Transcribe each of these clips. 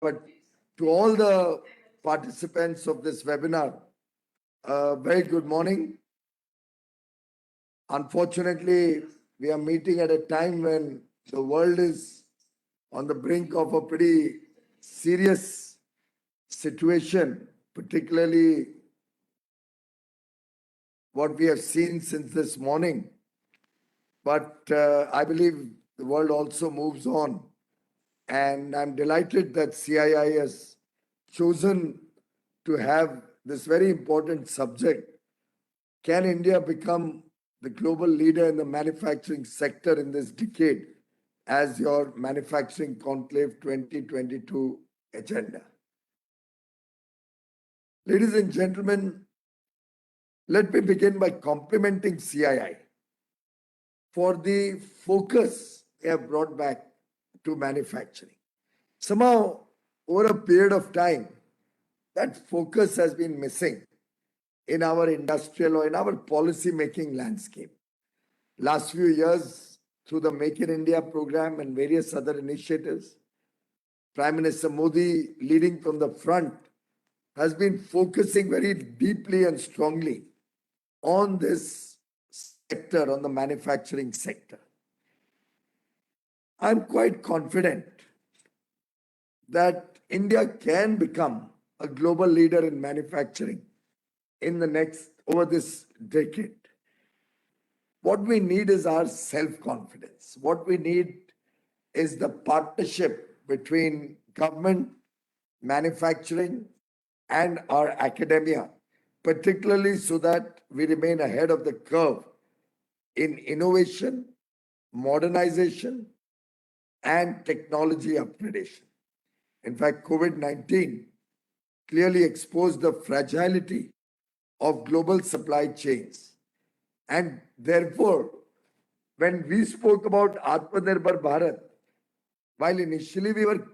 But to all the participants of this webinar, very good morning. Unfortunately, we are meeting at a time when the world is on the brink of a pretty serious situation, particularly what we have seen since this morning. But I believe the world also moves on. And I'm delighted that CII has chosen to have this very important subject. Can India become the global leader in the manufacturing sector in this decade as your Manufacturing Conclave 2022 agenda? Ladies and gentlemen, let me begin by complimenting CII for the focus they have brought back to manufacturing. Somehow, over a period of time, that focus has been missing in our industrial or in our policy making landscape. Last few years, through the Make in India program and various other initiatives, Prime Minister Modi, leading from the front, has been focusing very deeply and strongly on this sector, on the manufacturing sector. I'm quite confident that India can become a global leader in manufacturing over this decade. What we need is our self-confidence. What we need is the partnership between government, manufacturing, and our academia, particularly so that we remain ahead of the curve in innovation, modernization, and technology upgradation. In fact, COVID-19 clearly exposed the fragility of global supply chains. And therefore, when we spoke about Atmanirbhar Bharat, while initially we were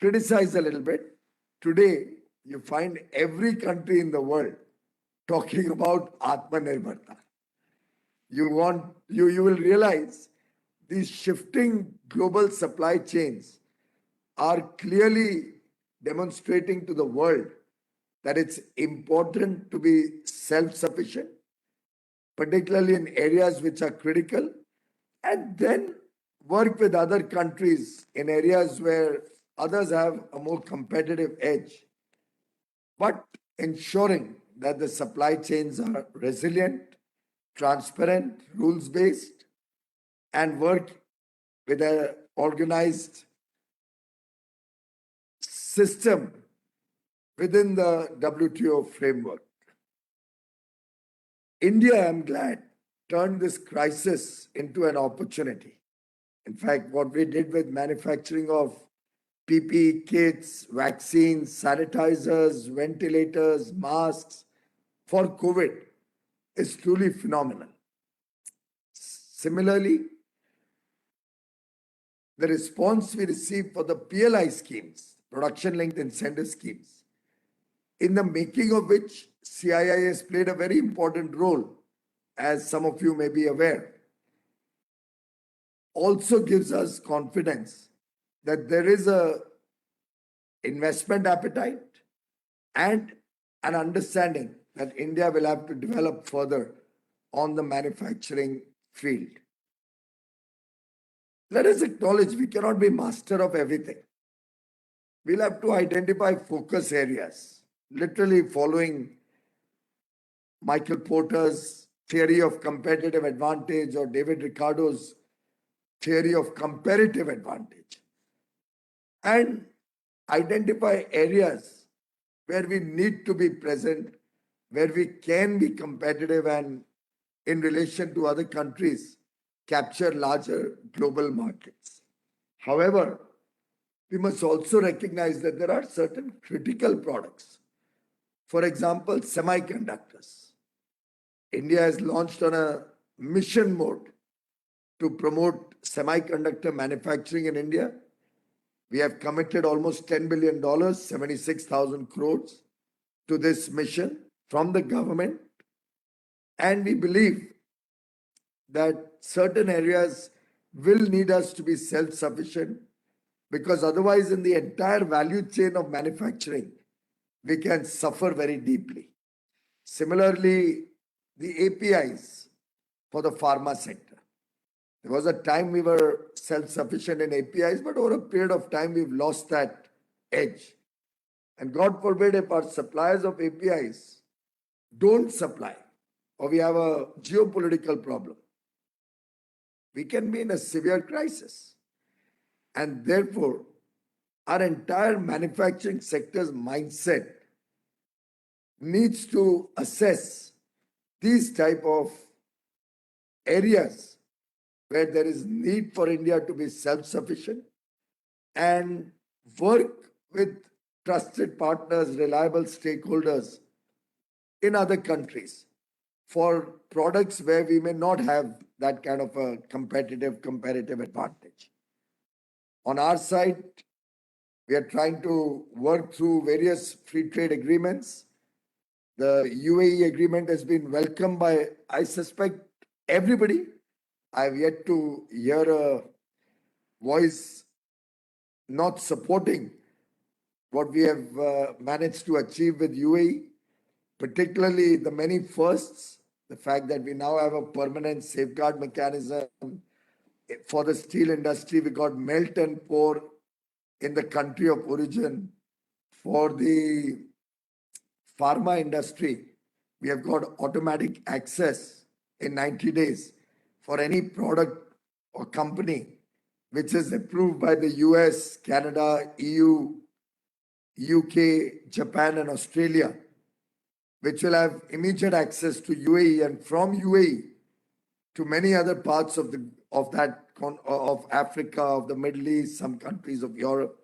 criticized a little bit, today you find every country in the world talking about Atmanirbharta. You will realize these shifting global supply chains are clearly demonstrating to the world that it's important to be self-sufficient, particularly in areas which are critical, and then work with other countries in areas where others have a more competitive edge, but ensuring that the supply chains are resilient, transparent, rules-based, and work with an organized system within the WTO framework. India, I'm glad, turned this crisis into an opportunity. In fact, what we did with manufacturing of PPE kits, vaccines, sanitizers, ventilators, masks for COVID is truly phenomenal. Similarly, the response we received for the PLI schemes, production linked incentive schemes, in the making of which CII has played a very important role, as some of you may be aware, also gives us confidence that there is a investment appetite and an understanding that India will have to develop further on the manufacturing field. Let us acknowledge we cannot be master of everything. We'll have to identify focus areas, literally following Michael Porter's theory of competitive advantage or David Ricardo's theory of comparative advantage, and identify areas where we need to be present, where we can be competitive and in relation to other countries, capture larger global markets. However, we must also recognize that there are certain critical products. For example, semiconductors. India has launched on a mission mode to promote semiconductor manufacturing in India. We have committed almost $10 billion, 76,000 crores to this mission from the government. And we believe that certain areas will need us to be self-sufficient because otherwise, in the entire value chain of manufacturing, we can suffer very deeply. Similarly, the APIs for the pharma sector. There was a time we were self sufficient in APIs, but over a period of time, we've lost that edge. And God forbid if our suppliers of APIs don't supply, or we have a geopolitical problem, we can be in a severe crisis. And therefore, our entire manufacturing sector's mindset needs to assess these type of areas where there is need for India to be self-sufficient and work with trusted partners, reliable stakeholders in other countries for products where we may not have that kind of a comparative advantage. On our side, we are trying to work through various free trade agreements. The UAE agreement has been welcomed by, I suspect, everybody. I've yet to hear a voice not supporting what we have managed to achieve with UAE, particularly the many firsts, the fact that we now have a permanent safeguard mechanism for the steel industry. We got melt and pour in the country of origin. For the pharma industry, we have got automatic access in 90 days for any product or company which is approved by the US, Canada, EU, UK, Japan, and Australia, which will have immediate access to UAE, and from UAE to many other parts of Africa, of the Middle East, some countries of Europe.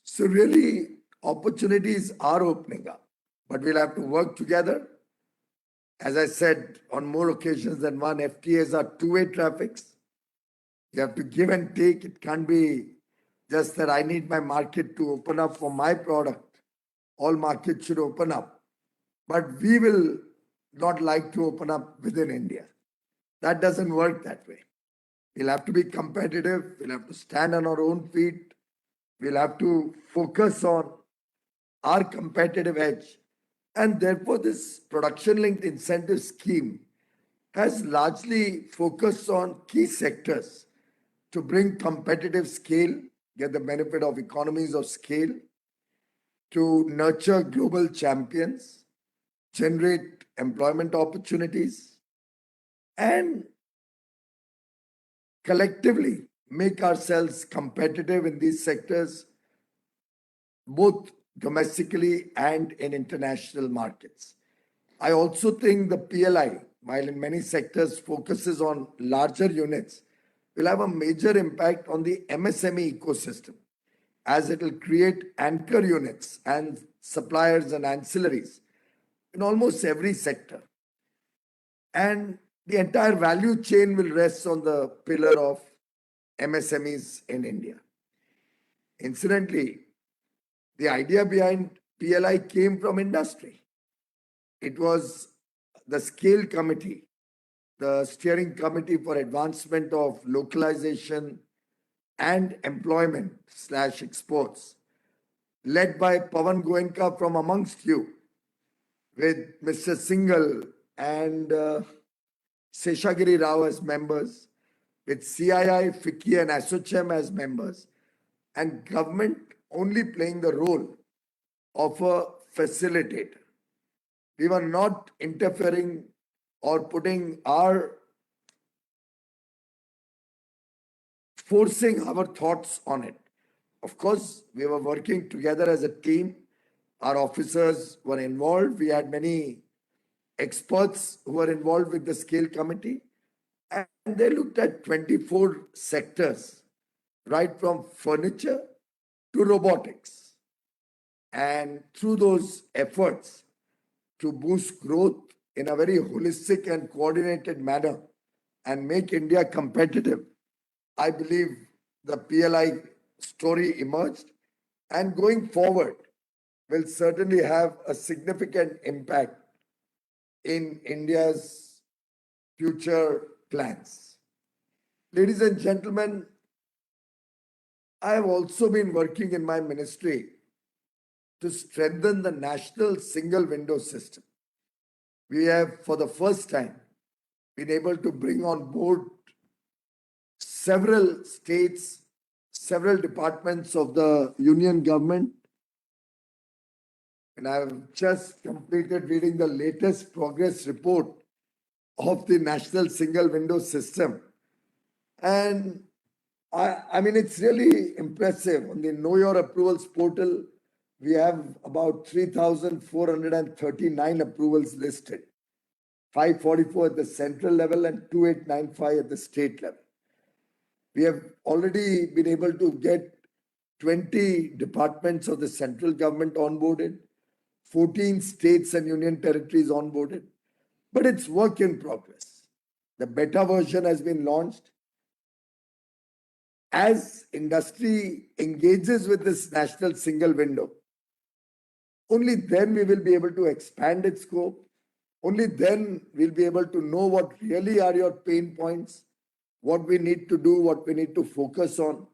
So really, opportunities are opening up, but we'll have to work together. As I said on more occasions than one, FTAs are two-way traffics. You have to give and take. It can't be just that I need my market to open up for my product. All markets should open up. But we will not like to open up within India. That doesn't work that way. We'll have to be competitive. We'll have to stand on our own feet. We'll have to focus on our competitive edge. And therefore, this production-linked incentive scheme has largely focused on key sectors to bring competitive scale, get the benefit of economies of scale, to nurture global champions, generate employment opportunities, and collectively make ourselves competitive in these sectors, both domestically and in international markets. I also think the PLI, while in many sectors focuses on larger units, will have a major impact on the MSME ecosystem, as it will create anchor units and suppliers and ancillaries in almost every sector. And the entire value chain will rest on the pillar of MSMEs in India. Incidentally, the idea behind PLI came from industry. It was the scale committee, the steering committee for advancement of localization and employment / exports, led by Pawan Goenka from amongst you, with Mr. Singhal and Seshagiri Rao as members, with CII, FICCI and ASSOCHAM as members, and government only playing the role of a facilitator. We were not interfering or putting forcing our thoughts on it. Of course, we were working together as a team. Our officers were involved. We had many experts who were involved with the scale committee, and they looked at 24 sectors, right from furniture to robotics. And through those efforts to boost growth in a very holistic and coordinated manner and make India competitive, I believe the PLI story emerged, and going forward will certainly have a significant impact in India's future plans. Ladies and gentlemen, I have also been working in my ministry to strengthen the national single window system. We have, for the first time, been able to bring on board several states, several departments of the union government. And I've just completed reading the latest progress report of the national single window system. And I mean, it's really impressive. On the Know Your Approvals portal, we have about 3,439 approvals listed, 544 at the central level and 2,895 at the state level. We have already been able to get 20 departments of the central government onboarded, 14 states and union territories onboarded, but it's work in progress. The beta version has been launched. As industry engages with this national single window, only then we will be able to expand its scope. Only then we'll be able to know what really are your pain points, what we need to do, what we need to focus on.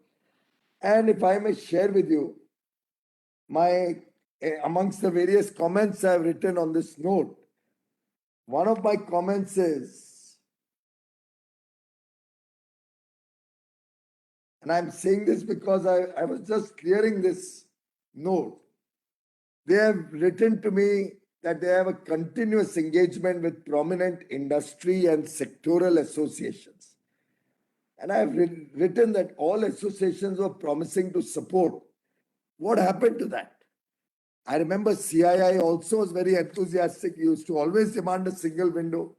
And if I may share with you, my amongst the various comments I've written on this note, one of my comments is, and I'm saying this because I was just clearing this note. They have written to me that they have a continuous engagement with prominent industry and sectoral associations. And I have written that all associations were promising to support. What happened to that? I remember CII also was very enthusiastic, used to always demand a single window.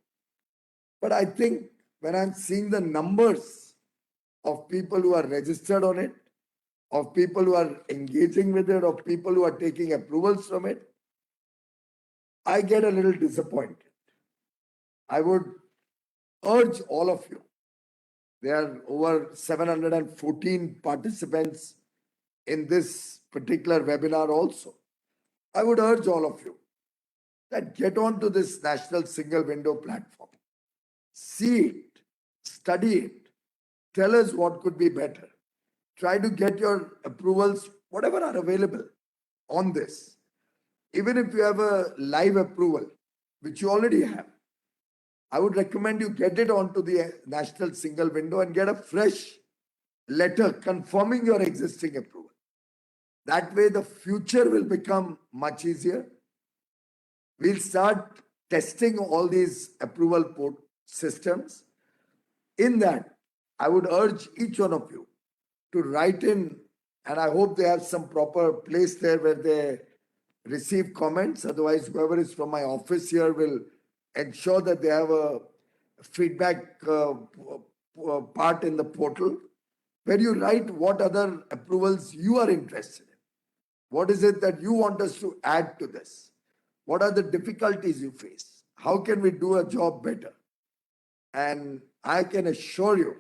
But I think when I'm seeing the numbers of people who are registered on it, of people who are engaging with it, of people who are taking approvals from it, I get a little disappointed. I would urge all of you. There are over 714 participants in this particular webinar also. I would urge all of you that get onto this national single window platform. See it, study it, tell us what could be better. Try to get your approvals, whatever are available on this. Even if you have a live approval, which you already have, I would recommend you get it onto the national single window and get a fresh letter confirming your existing approval. That way, the future will become much easier. We'll start testing all these approval port systems. In that, I would urge each one of you to write in, and I hope they have some proper place there where they receive comments. Otherwise, whoever is from my office here will ensure that they have a feedback part in the portal where you write what other approvals you are interested in. What is it that you want us to add to this? What are the difficulties you face? How can we do a job better? And I can assure you,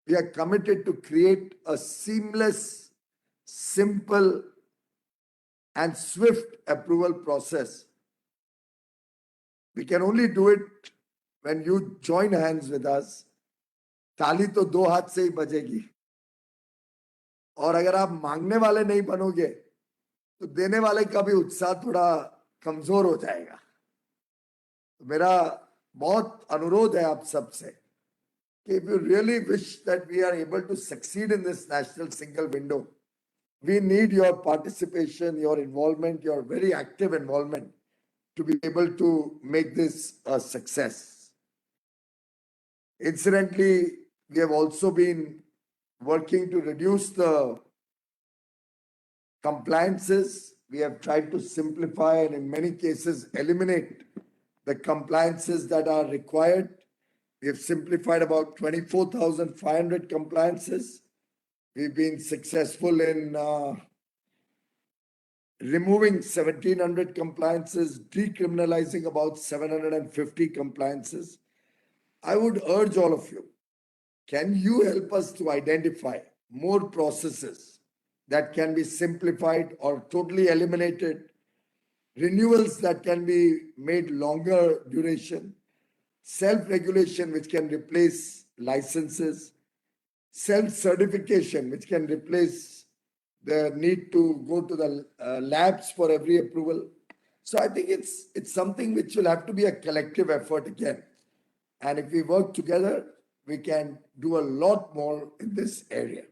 we are committed to create a seamless, simple, and swift approval process. We can only do it when you join hands with us. ताली तो दो हाथ से ही बजेगी और अगर आप मांगने वाले नहीं बनोगे तो देने वाले का भी उत्साह थोड़ा कमजोर हो जाएगा. मेरा बहुत अनुरोध है आप सबसे कि if you really wish that we are able to succeed in this national single window, we need your participation, your involvement, your very active involvement to be able to make this a success. Incidentally, we have also been working to reduce the compliances. We have tried to simplify and in many cases eliminate the compliances that are required. We have simplified about 24,500 compliances. We've been successful in removing 1,700 compliances, decriminalizing about 750 compliances. I would urge all of you, can you help us to identify more processes that can be simplified or totally eliminated, renewals that can be made longer duration, self-regulation which can replace licenses, self-certification, which can replace the need to go to the labs for every approval. So I think it's something which will have to be a collective effort again. And if we work together, we can do a lot more in this area.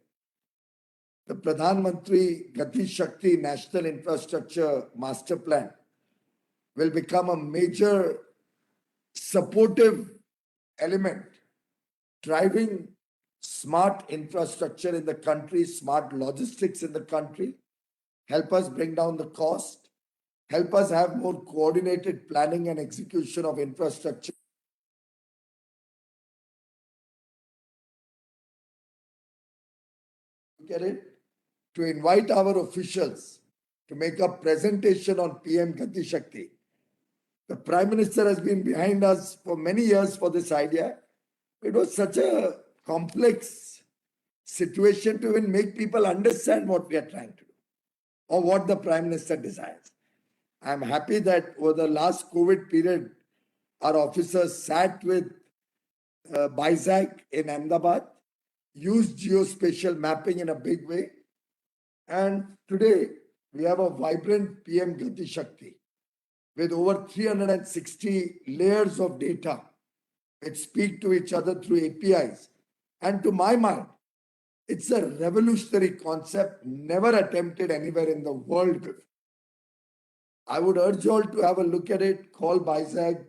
The Pradhan Mantri Gati Shakti National Infrastructure Master Plan will become a major supportive element driving smart infrastructure in the country, smart logistics in the country, help us bring down the cost, help us have more coordinated planning and execution of infrastructure. Look at it, to invite our officials to make a presentation on PM Gati Shakti. The Prime Minister has been behind us for many years for this idea. It was such a complex situation to even make people understand what we are trying to do or what the Prime Minister desires. I'm happy that over the last COVID period, our officers sat with BISAC in Ahmedabad, used geospatial mapping in a big way. And today, we have a vibrant PM Gati Shakti with over 360 layers of data which speak to each other through APIs. And to my mind, it's a revolutionary concept never attempted anywhere in the world before. I would urge you all to have a look at it, call BISAG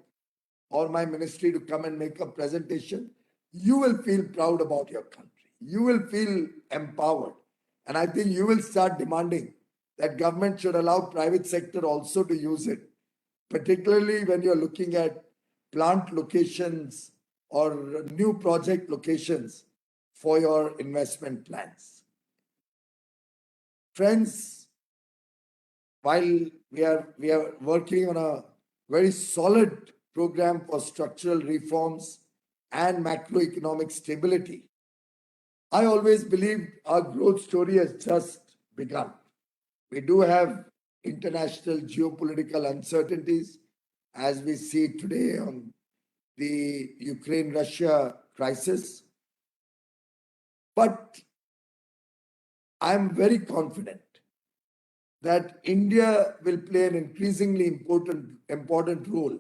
or my ministry to come and make a presentation. You will feel proud about your country. You will feel empowered. And I think you will start demanding that government should allow private sector also to use it, particularly when you're looking at plant locations or new project locations for your investment plans. Friends, while we are working on a very solid program for structural reforms and macroeconomic stability, I always believed our growth story has just begun. We do have international geopolitical uncertainties as we see today on the Ukraine-Russia crisis. But I'm very confident that India will play an increasingly important role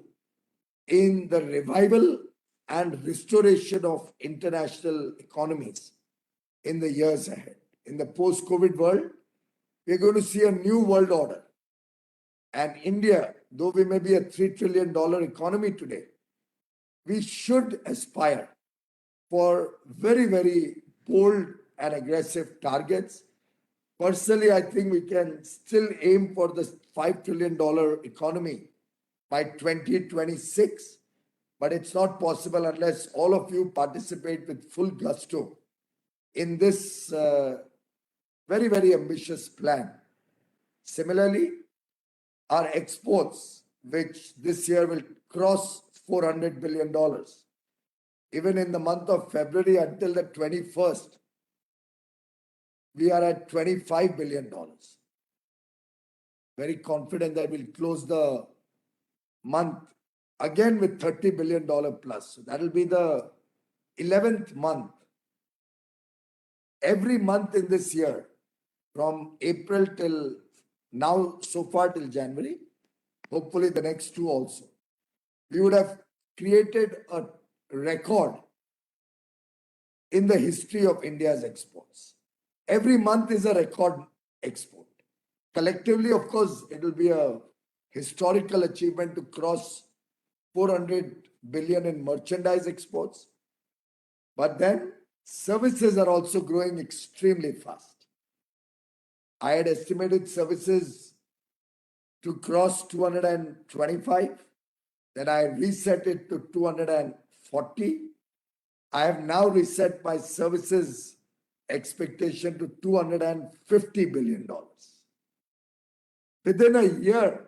in the revival and restoration of international economies in the years ahead. In the post-COVID world, we're going to see a new world order. And India, though we may be a $3 trillion economy today, we should aspire for very, very bold and aggressive targets. Personally, I think we can still aim for the $5 trillion economy by 2026, but it's not possible unless all of you participate with full gusto in this very, very ambitious plan. Similarly, our exports, which this year will cross $400 billion, even in the month of February until the 21st, we are at $25 billion. Very confident that we'll close the month again with $30 billion plus. So that will be the 11th month. Every month in this year, from April till now, so far till January, hopefully the next two also, we would have created a record in the history of India's exports. Every month is a record export. Collectively, of course, it will be a historical achievement to cross 400 billion in merchandise exports. But then services are also growing extremely fast. I had estimated services to cross 225. Then I reset it to 240. I have now reset my services expectation to $250 billion. Within a year,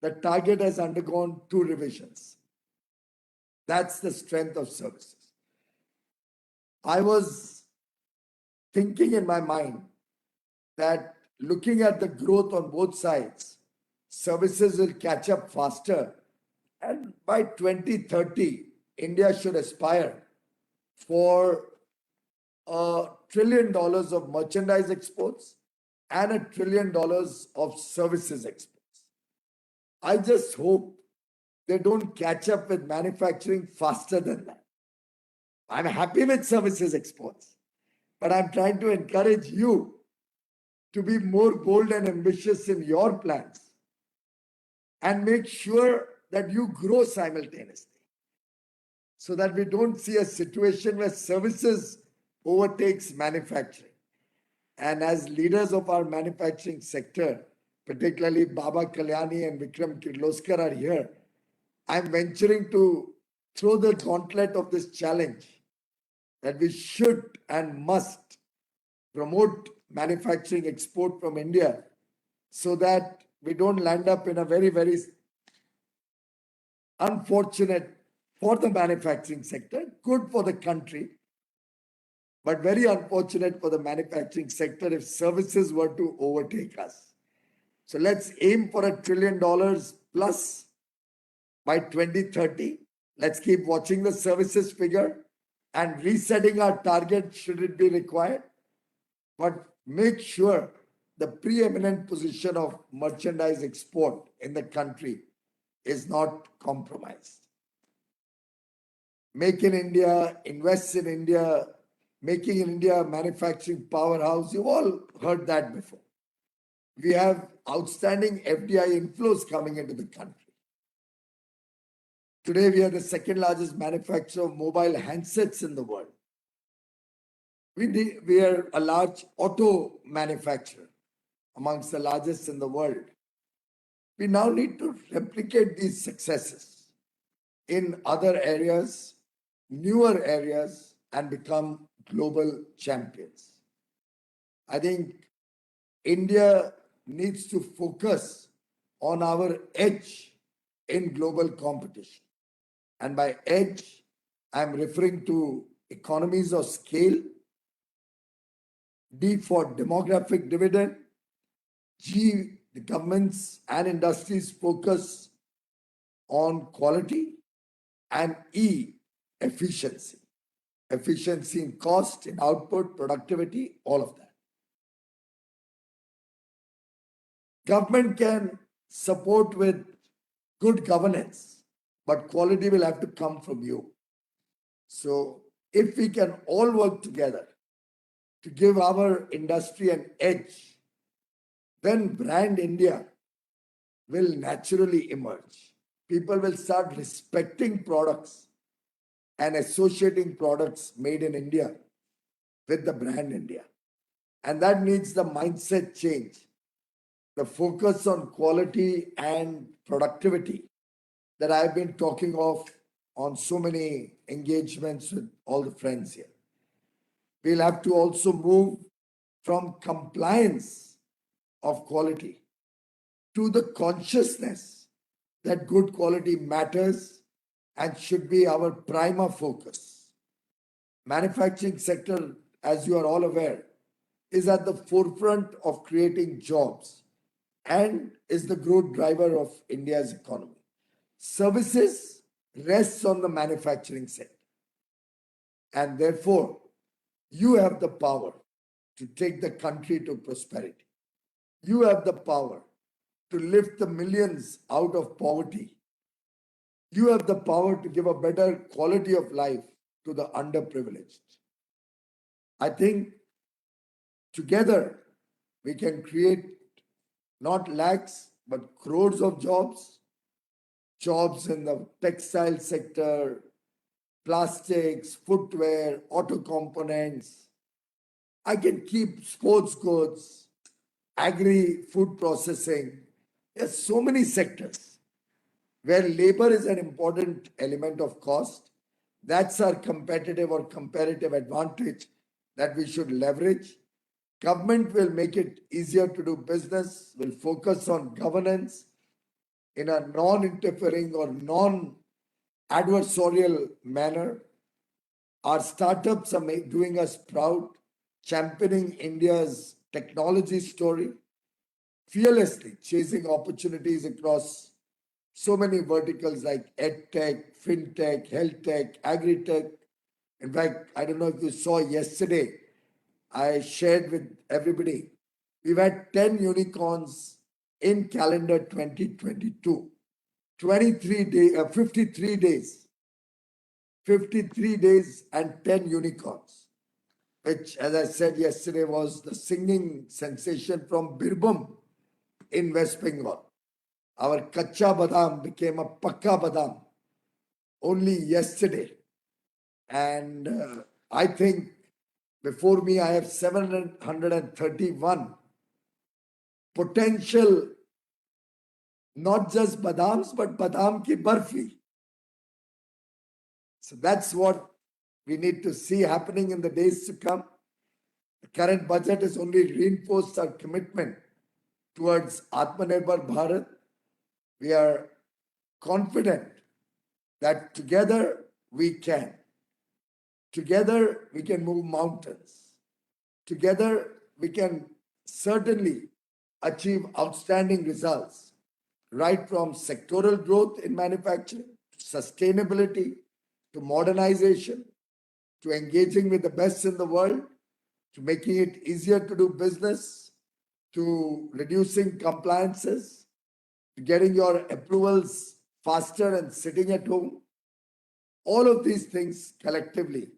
the target has undergone 2 revisions. That's the strength of services. I was thinking in my mind that looking at the growth on both sides, services will catch up faster. And by 2030, India should aspire for $1 trillion of merchandise exports and $1 trillion of services exports. I just hope they don't catch up with manufacturing faster than that. I'm happy with services exports, but I'm trying to encourage you to be more bold and ambitious in your plans and make sure that you grow simultaneously so that we don't see a situation where services overtakes manufacturing. And as leaders of our manufacturing sector, particularly Baba Kalyani and Vikram Kirloskar are here, I'm venturing to throw the gauntlet of this challenge that we should and must promote manufacturing export from India so that we don't land up in a very, very unfortunate for the manufacturing sector, good for the country, but very unfortunate for the manufacturing sector if services were to overtake us. So let's aim for $1 trillion plus by 2030. Let's keep watching the services figure and resetting our target should it be required. But make sure the preeminent position of merchandise export in the country is not compromised. Make in India, invest in India, making in India a manufacturing powerhouse. You've all heard that before. We have outstanding FDI inflows coming into the country. Today, we are the second largest manufacturer of mobile handsets in the world. We are a large auto manufacturer, amongst the largest in the world. We now need to replicate these successes in other areas, newer areas, and become global champions. I think India needs to focus on our edge in global competition. And by edge, I'm referring to economies of scale, D for demographic dividend, G, the governments and industries focus on quality, and E, efficiency. Efficiency in cost, in output, productivity, all of that. Government can support with good governance, but quality will have to come from you. So if we can all work together to give our industry an edge, then brand India will naturally emerge. People will start respecting products and associating products made in India with the brand India. And that needs the mindset change, the focus on quality and productivity that I've been talking of on so many engagements with all the friends here. We'll have to also move from compliance of quality to the consciousness that good quality matters and should be our prima focus. Manufacturing sector, as you are all aware, is at the forefront of creating jobs and is the growth driver of India's economy. Services rests on the manufacturing sector. And therefore, you have the power to take the country to prosperity. You have the power to lift the millions out of poverty. You have the power to give a better quality of life to the underprivileged. I think together we can create not lakhs but crores of jobs, jobs in the textile sector, plastics, footwear, auto components. I can keep sports goods, agri, food processing. There's so many sectors where labor is an important element of cost. That's our competitive or comparative advantage that we should leverage. Government will make it easier to do business, will focus on governance in a non-interfering or non-adversarial manner. Our startups are doing us proud, championing India's technology story, fearlessly chasing opportunities across so many verticals like edtech, fintech, health tech, agri-tech, In fact, I don't know if you saw yesterday, I shared with everybody, we've had 10 unicorns in calendar 2022. 23 days, 53 days, 53 days and 10 unicorns, which, as I said yesterday, was the singing sensation from Birbhum in West Bengal. Our Kacha Badam became a Pakka Badam only yesterday. And I think before me, I have 731 potential, not just Badams, but Badam ki Barfi. So that's what we need to see happening in the days to come. The current budget has only reinforced our commitment towards Atmanirbhar Bharat. We are confident that together we can. Together we can move mountains. Together we can certainly achieve outstanding results, right from sectoral growth in manufacturing, to sustainability, to modernization, to engaging with the best in the world, to making it easier to do business, to reducing compliances, to getting your approvals faster and sitting at home. All of these things collectively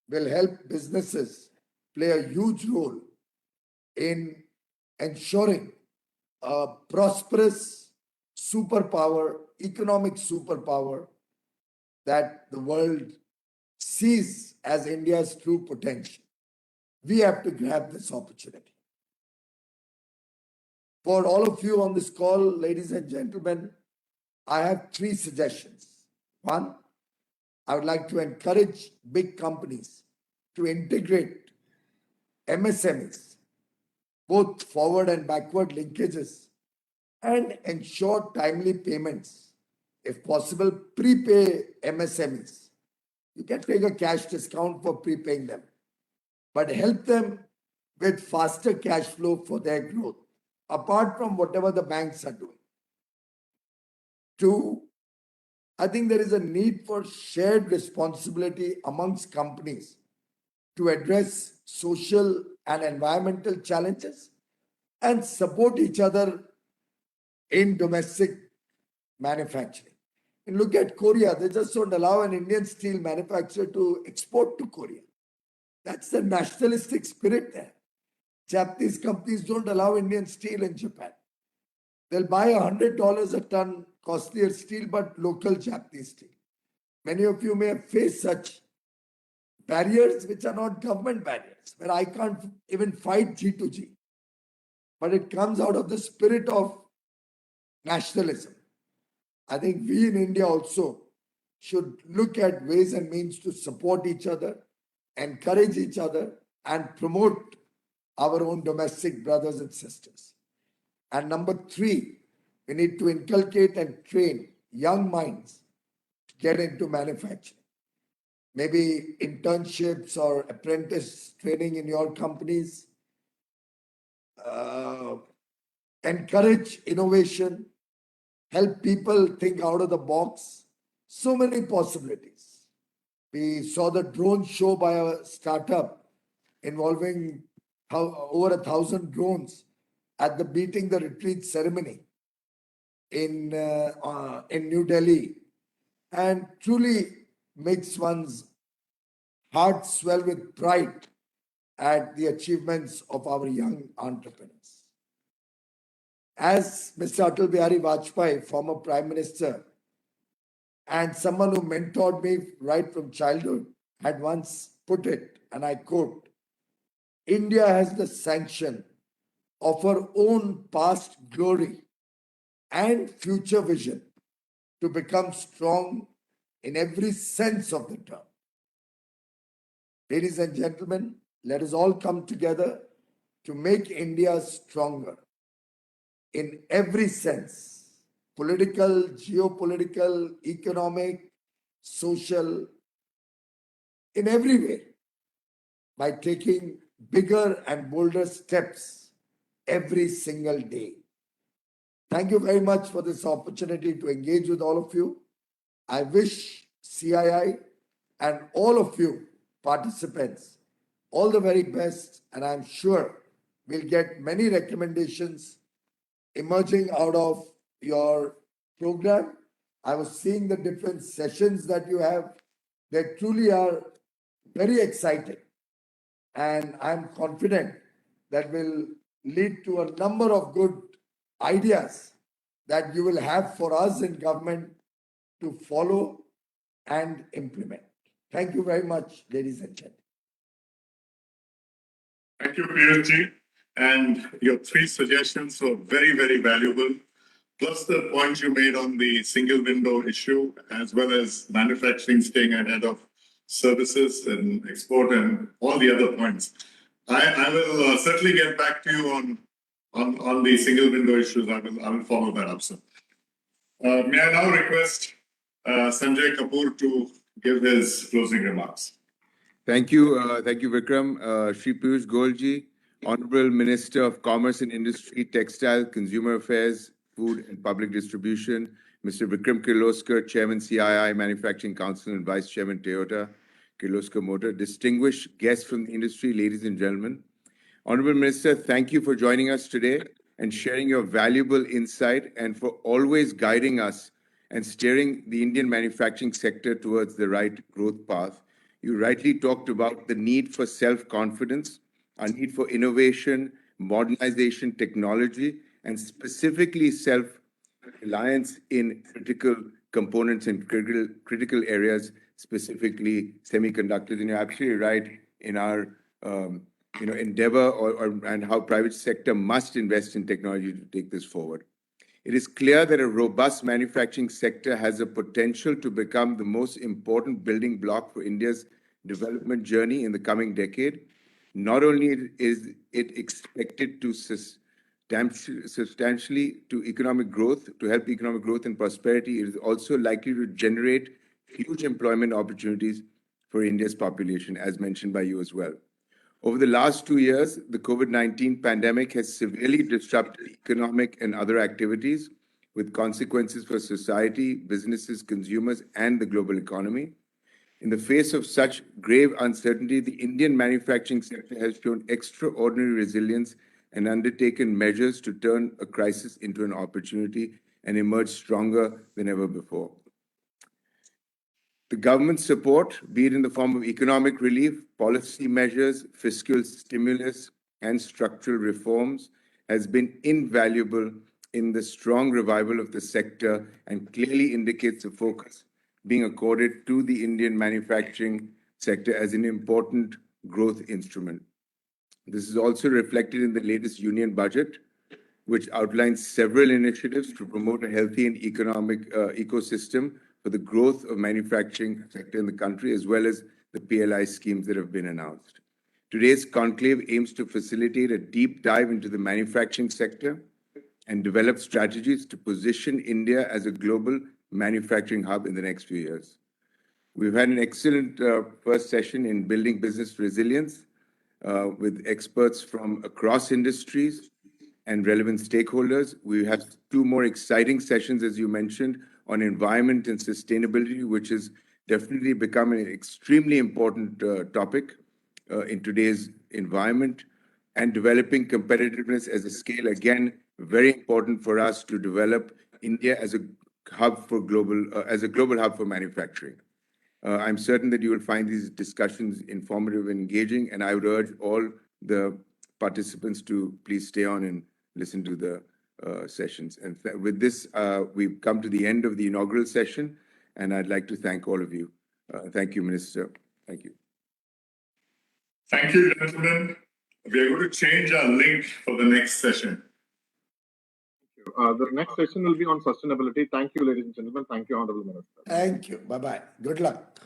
will help businesses play a huge role in ensuring a prosperous superpower, economic superpower that the world sees as India's true potential. We have to grab this opportunity. For all of you on this call, ladies and gentlemen, I have 3 suggestions. One, I would like to encourage big companies to integrate MSMEs, both forward and backward linkages, and ensure timely payments. If possible, prepay MSMEs. You can take a cash discount for prepaying them, but help them with faster cash flow for their growth, apart from whatever the banks are doing. 2, I think there is a need for shared responsibility amongst companies to address social and environmental challenges and support each other in domestic manufacturing. And look at Korea, they just don't allow an Indian steel manufacturer to export to Korea. That's the nationalistic spirit there. Japanese companies don't allow Indian steel in Japan. They'll buy $100 a ton costlier steel, but local Japanese steel. Many of you may have faced such barriers which are not government barriers, where I can't even fight G2G. But it comes out of the spirit of nationalism. I think we in India also should look at ways and means to support each other, encourage each other, and promote our own domestic brothers and sisters. And number 3, we need to inculcate and train young minds to get into manufacturing. Maybe internships or apprentice training in your companies. Encourage innovation, help people think out of the box. So many possibilities. We saw the drone show by a startup involving over 1,000 drones at the Beating the Retreat ceremony in New Delhi, and truly makes one's heart swell with pride at the achievements of our young entrepreneurs. As Mr. Atal Bihari Vajpayee, former Prime Minister, and someone who mentored me right from childhood, had once put it, and I quote, India has the sanction of her own past glory and future vision to become strong in every sense of the term. Ladies and gentlemen, let us all come together to make India stronger in every sense: political, geopolitical, economic, social, in every way, by taking bigger and bolder steps every single day. Thank you very much for this opportunity to engage with all of you. I wish CII and all of you participants all the very best, and I'm sure we'll get many recommendations emerging out of your program. I was seeing the different sessions that you have. They truly are very exciting. And I'm confident that will lead to a number of good ideas that you will have for us in government to follow and implement. Thank you very much, ladies and gentlemen. Thank you, piyush. And your three suggestions were very, very valuable. Plus the point you made on the single window issue, as well as manufacturing staying ahead of services and export and all the other points. I will certainly get back to you on the single window issues. I will follow that up, sir. May I now request Sanjay Kapoor to give his closing remarks. Thank you, Vikram. Shri Piyush Goyal ji, Honorable Minister of Commerce and Industry, Textile, Consumer Affairs, Food and Public Distribution, Mr. Vikram Kirloskar, Chairman CII Manufacturing Council and Vice Chairman Toyota Kirloskar Motor, distinguished guests from the industry, ladies and gentlemen. Honorable Minister, thank you for joining us today and sharing your valuable insight and for always guiding us and steering the Indian manufacturing sector towards the right growth path. You rightly talked about the need for self-confidence, a need for innovation, modernization, technology, and specifically self-reliance in critical components and critical areas, specifically semiconductors. And you're absolutely right in our endeavor and how private sector must invest in technology to take this forward. It is clear that a robust manufacturing sector has a potential to become the most important building block for India's development journey in the coming decade. Not only is it expected to substantially to economic growth, to help economic growth and prosperity, it is also likely to generate huge employment opportunities for India's population, as mentioned by you as well. Over the last 2 years, the COVID-19 pandemic has severely disrupted economic and other activities with consequences for society, businesses, consumers, and the global economy. In the face of such grave uncertainty, the Indian manufacturing sector has shown extraordinary resilience and undertaken measures to turn a crisis into an opportunity and emerge stronger than ever before. The government's support, be it in the form of economic relief, policy measures, fiscal stimulus, and structural reforms, has been invaluable in the strong revival of the sector and clearly indicates the focus being accorded to the Indian manufacturing sector as an important growth instrument. This is also reflected in the latest union budget, which outlines several initiatives to promote a healthy and economic ecosystem for the growth of manufacturing sector in the country, as well as the PLI schemes that have been announced. Today's conclave aims to facilitate a deep dive into the manufacturing sector and develop strategies to position India as a global manufacturing hub in the next few years. We've had an excellent first session in building business resilience with experts from across industries and relevant stakeholders. We have 2 more exciting sessions, as you mentioned, on environment and sustainability, which has definitely become an extremely important topic in today's environment, and developing competitiveness as a scale. Again, very important for us to develop India as a hub for global hub for manufacturing. I'm certain that you will find these discussions informative and engaging, and I would urge all the participants to please stay on and listen to the sessions. And with this, we've come to the end of the inaugural session, and I'd like to thank all of you. Thank you, Minister. Thank you. Thank you, gentlemen. We are going to change our link for the next session. The next session will be on sustainability. Thank you, ladies and gentlemen. Thank you, Honorable Minister. Thank you. Bye-bye. Good luck.